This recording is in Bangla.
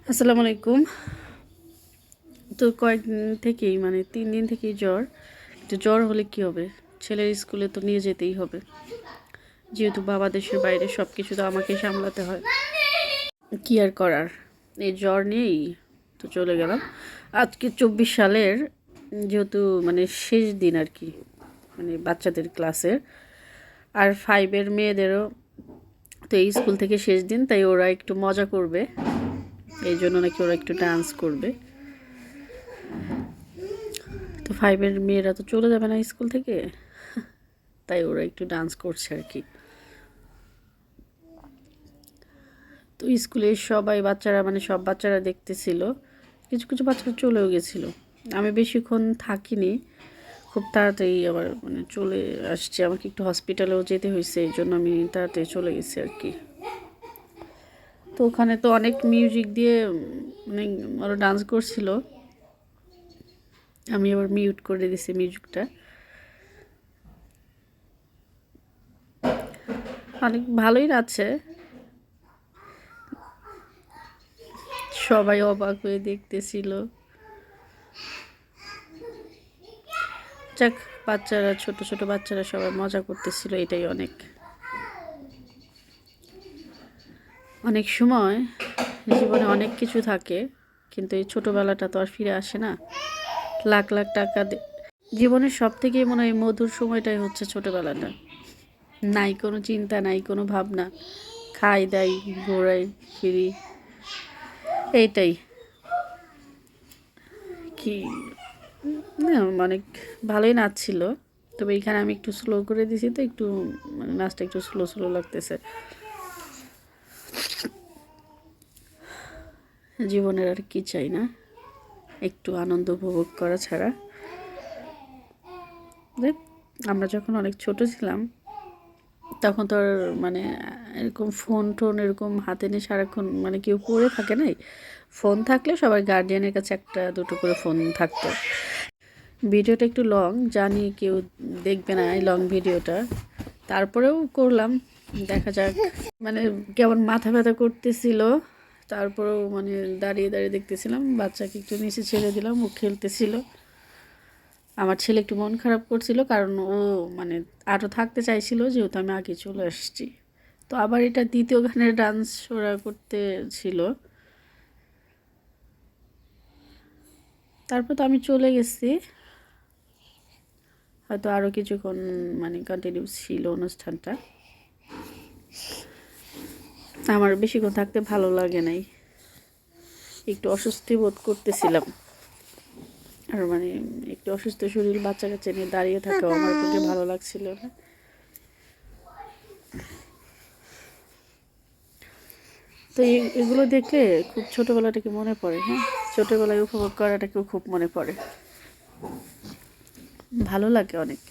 আসসালামু আলাইকুম। তো কয়েকদিন থেকেই মানে 3 দিন থেকেই জ্বর। তো জ্বর হলে কি হবে, ছেলের স্কুলে তো নিয়ে যেতেই হবে, যেহেতু বাবা দেশের বাইরে সব কিছু তো আমাকেই সামলাতে হয়। কি আর করার, এই জ্বর নিয়েই তো চলে গেলাম। আজকে 24 সালের যেহেতু মানে শেষ দিন আর কি, মানে বাচ্চাদের ক্লাসের আর 5-এর মেয়েদেরও তো এই স্কুল থেকে শেষ দিন, তাই ওরা একটু মজা করবে, এই জন্য নাকি ওরা একটু ডান্স করবে। তো 5-এর মেয়েরা তো চলে যাবে না স্কুল থেকে, তাই ওরা একটু ডান্স করছে আর কি। তো স্কুলের সবাই বাচ্চারা মানে সব বাচ্চারা দেখতেছিল, কিছু কিছু বাচ্চারা চলেও গেছিলো। আমি বেশিক্ষণ থাকিনি, খুব তাড়াতাড়ি আবার মানে চলে আসছি। আমাকে একটু হসপিটালেও যেতে হয়েছে, এই জন্য আমি তাড়াতাড়ি চলে গেছি আর কি। তো ওখানে তো অনেক মিউজিক দিয়ে মানে ওরা ডান্স করছিল, আমি আবার মিউট করে দিছি মিউজিকটা। অনেক ভালোই আছে, সবাই অবাক হয়ে দেখতেছিল। যাক, বাচ্চারা ছোট ছোট বাচ্চারা সবাই মজা করতেছিল, এটাই অনেক। অনেক সময় জীবনে অনেক কিছু থাকে, কিন্তু এই ছোটোবেলাটা তো আর ফিরে আসে না। লাখ লাখ টাকা জীবনের সব থেকেই মনে হয় মধুর সময়টাই হচ্ছে ছোটোবেলাটা। নাই কোনো চিন্তা, নাই কোনো ভাবনা, খাই দাই ঘোরাই ফিরি, এইটাই কি না। অনেক ভালোই নাচ ছিল, তবে এইখানে আমি একটু স্লো করে দিছি, তো একটু মানে নাচটা একটু স্লো স্লো লাগতেছে। জীবনের আর কি চাই না, একটু আনন্দ উপভোগ করা ছাড়া। আমরা যখন অনেক ছোট ছিলাম তখন তো আর মানে এরকম ফোন টোন এরকম হাতে নিয়ে সারাক্ষণ মানে কেউ পড়ে থাকে নাই। ফোন থাকলে সবার গার্জিয়ানের কাছে একটা দুটো করে ফোন থাকতো। ভিডিওটা একটু লং, জানি কেউ দেখবে না এই লং ভিডিওটা, তারপরেও করলাম, দেখা যাক। মানে কেমন মাথা ব্যথা করতেছিল, তারপরেও মানে দাঁড়িয়ে দাঁড়িয়ে দেখতেছিলাম। বাচ্চাকে একটু নিচে ছেড়ে দিলাম, ও খেলতেছিল। আমার ছেলে একটু মন খারাপ করছিল, কারণ ও মানে আরও থাকতে চাইছিল, যেহেতু আমি আগে চলে আসছি। তো আবার এটা দ্বিতীয় গানের ডান্স ওরা করতে ছিল। তারপর তো আমি চলে গেছি, হয়তো আরও কিছুক্ষণ মানে কন্টিনিউ ছিল অনুষ্ঠানটা। আমার বেশিক্ষণ থাকতে ভালো লাগে নাই, একটু অস্বস্তি বোধ করতেছিলাম। আর মানে একটু অসুস্থ শরীর, বাচ্চা কাচ্চা নিয়ে দাঁড়িয়ে থাকা আমার পক্ষে ভালো লাগছিল না। তো এগুলো দেখলে খুব ছোটোবেলাটাকে মনে পড়ে। হ্যাঁ, ছোটোবেলায় উপভোগ করাটাকেও খুব মনে পড়ে, ভালো লাগে অনেক।